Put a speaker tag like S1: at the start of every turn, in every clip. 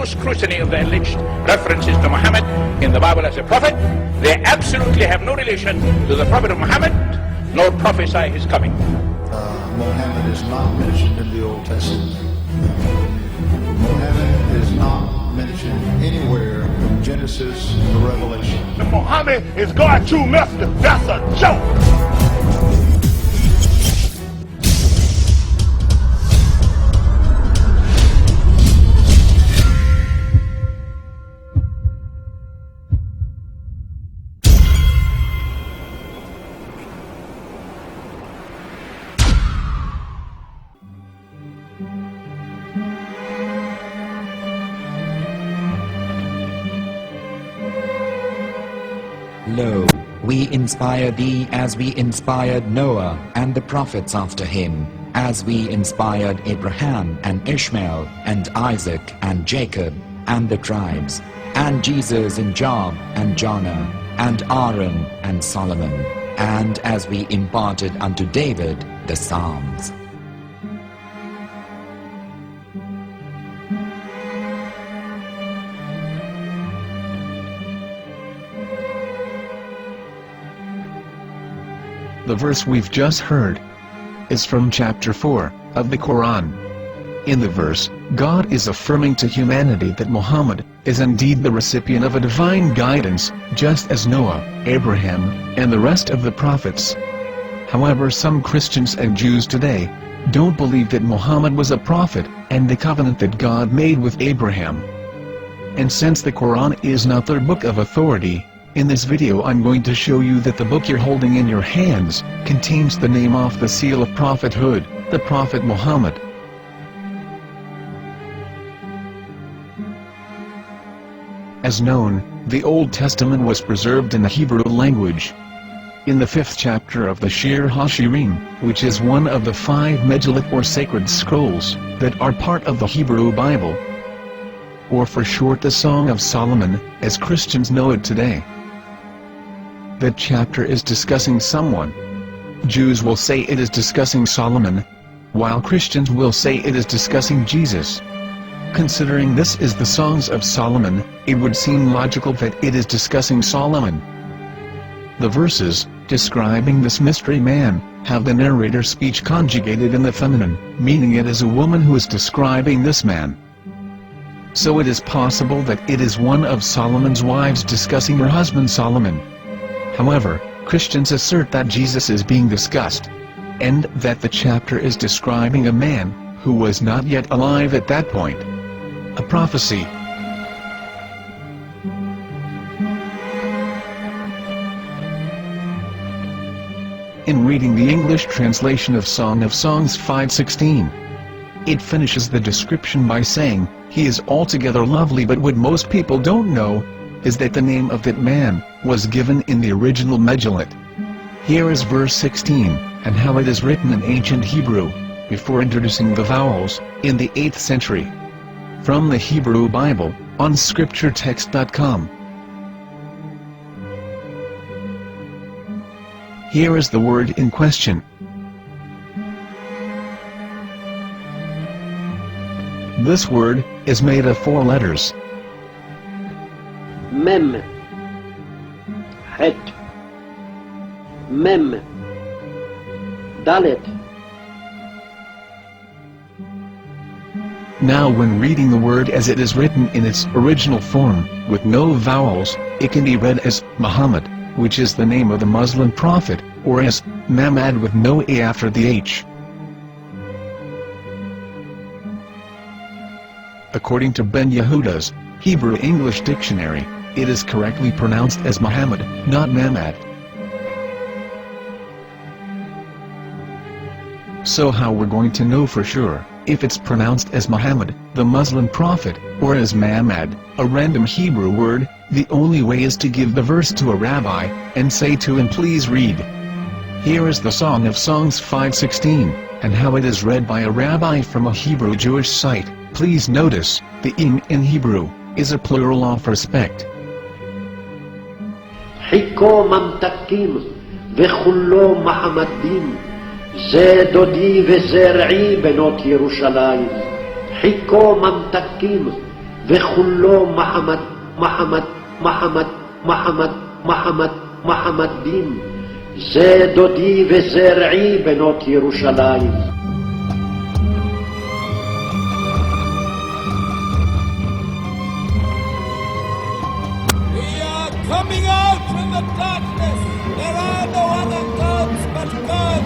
S1: scrutiny of the alleged references to Muhammad in the Bible as a prophet, they absolutely have no relation to the prophet of Muhammad, nor prophesy his coming.
S2: Muhammad is not mentioned in the Old Testament. Muhammad is not mentioned anywhere from Genesis to Revelation.
S3: Muhammad is God true master. That's a joke.
S4: Lo, we inspire thee as we inspired Noah and the prophets after him, as we inspired Abraham and Ishmael and Isaac and Jacob and the tribes, and Jesus and Job and Jonah and Aaron and Solomon, and as we imparted unto David the Psalms.
S5: The verse we've just heard is from chapter 4 of the Quran. In the verse, God is affirming to humanity that Muhammad is indeed the recipient of a divine guidance, just as Noah, Abraham, and the rest of the prophets. However, some Christians and Jews today don't believe that Muhammad was a prophet and the covenant that God made with Abraham. And since the Quran is not their book of authority, in this video I'm going to show you that the book you're holding in your hands contains the name off the seal of prophethood, the Prophet Muhammad. As known, the Old Testament was preserved in the Hebrew language. In the 5th chapter of the Shir HaShirim, which is one of the 5 Megillat or sacred scrolls that are part of the Hebrew Bible, or for short the Song of Solomon, as Christians know it today. That chapter is discussing someone. Jews will say it is discussing Solomon, while Christians will say it is discussing Jesus. Considering this is the Songs of Solomon, it would seem logical that it is discussing Solomon. The verses, describing this mystery man, have the narrator's speech conjugated in the feminine, meaning it is a woman who is describing this man. So it is possible that it is one of Solomon's wives discussing her husband Solomon. However, Christians assert that Jesus is being discussed, and that the chapter is describing a man who was not yet alive at that point. A prophecy. In reading the English translation of Song of Songs 5:16, it finishes the description by saying, "He is altogether lovely," but what most people don't know is that the name of that man was given in the original Megillat. Here is verse 16, and how it is written in ancient Hebrew, before introducing the vowels, in the 8th century. From the Hebrew Bible, on scripturetext.com. Here is the word in question. This word is made of 4 letters.
S6: Mem, Het, Mem, Dalet.
S5: Now when reading the word as it is written in its original form, with no vowels, it can be read as Muhammad, which is the name of the Muslim prophet, or as Mamad with no A after the H. According to Ben Yehuda's Hebrew-English dictionary, it is correctly pronounced as Muhammad, not Mamad. So how we're going to know for sure if it's pronounced as Muhammad, the Muslim prophet, or as Mamad, a random Hebrew word? The only way is to give the verse to a rabbi, and say to him, "Please read." Here is the Song of Songs 5:16, and how it is read by a rabbi from a Hebrew Jewish site. Please notice, the im in Hebrew is a plural of respect.
S6: חיכו ממתקים וכולו מחמדים, זה דודי וזה רעי בנות ירושלים. חיכו ממתקים וכולו מחמד, מחמד, מחמד, מחמד, מחמד, מחמדים. זה דודי וזה רעי בנות ירושלים.
S7: Coming out from the darkness, there are no other gods but God,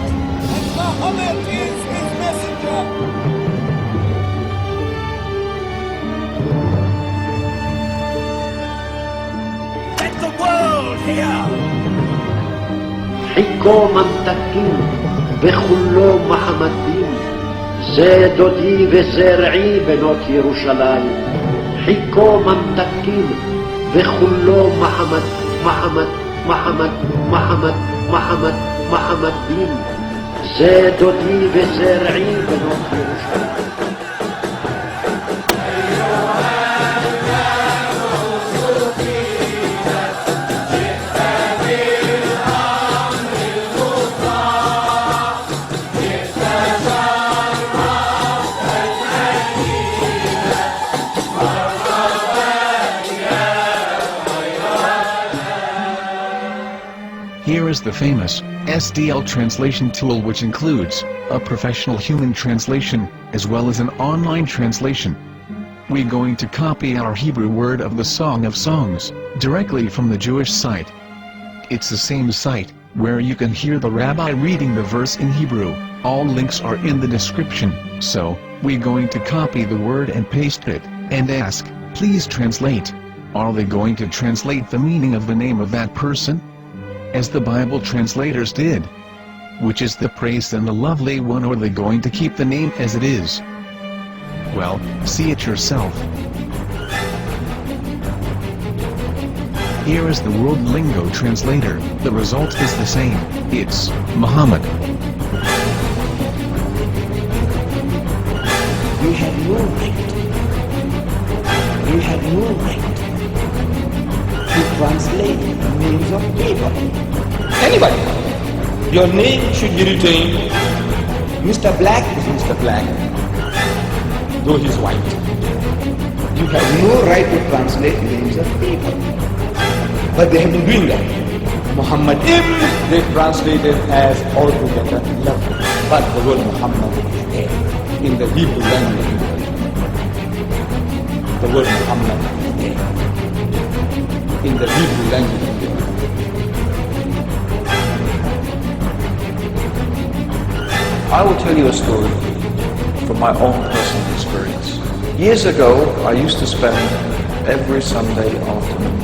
S7: and Muhammad is his messenger.
S3: Let the world hear.
S6: חיכו ממתקים וכולו מחמדים, זה דודי וזה רעי בנות ירושלים. חיכו ממתקים וכולו מחמד, מחמד, מחמד, מחמד, מחמד, מחמדים, זה דודי וזה רעי בנות ירושלים.
S5: Here is the famous SDL translation tool, which includes a professional human translation, as well as an online translation. We're going to copy our Hebrew word of the Song of Songs, directly from the Jewish site. It's the same site, where you can hear the rabbi reading the verse in Hebrew. All links are in the description, so, we're going to copy the word and paste it, and ask, please translate. Are they going to translate the meaning of the name of that person? As the Bible translators did. Which is the praised and the lovely one, or are they going to keep the name as it is? Well, see it yourself. Here is the World Lingo translator. The result is the same. It's Muhammad.
S8: You have no right. You have no right to translate names of people. Anybody. Your name should be retained. Mr. Black is Mr. Black, though he's white. You have no right to translate names of people. But they have been doing that. Muhammad they translated as altogether lovely. But the word Muhammad is there in the Hebrew language. The word Muhammad is there in the Hebrew language.
S9: I will tell you a story from my own personal experience. Years ago, I used to spend every Sunday afternoon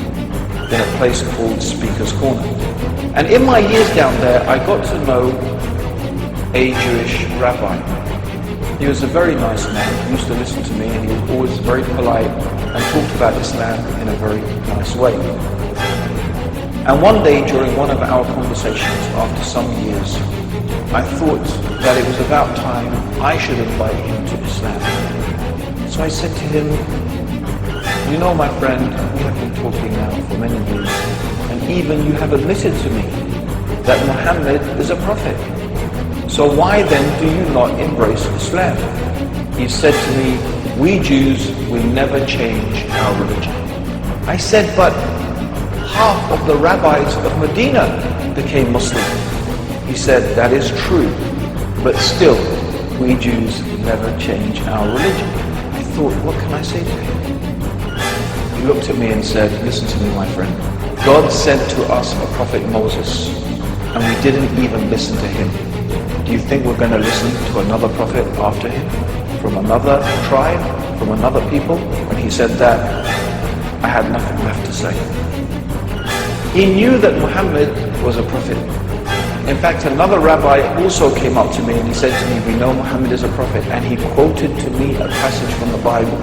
S9: in a place called Speaker's Corner. And in my years down there, I got to know a Jewish rabbi. He was a very nice man. He used to listen to me, and he was always very polite and talked about Islam in a very nice way. And one day during one of our conversations, after some years, I thought that it was about time I should invite him to Islam. So I said to him, you know, my friend, we have been talking now for many years, and even you have admitted to me that Muhammad is a prophet. So why then do you not embrace Islam? He said to me, we Jews will never change our religion. I said, but half of the rabbis of Medina became Muslim. He said, that is true, but still, we Jews never change our religion. I thought, what can I say to him? He looked at me and said, listen to me, my friend. God sent to us a prophet Moses, and we didn't even listen to him. Do you think we're going to listen to another prophet after him? From another tribe? From another people? When he said that, I had nothing left to say. He knew that Muhammad was a prophet. In fact, another rabbi also came up to me and he said to me, we know Muhammad is a prophet, and he quoted to me a passage from the Bible.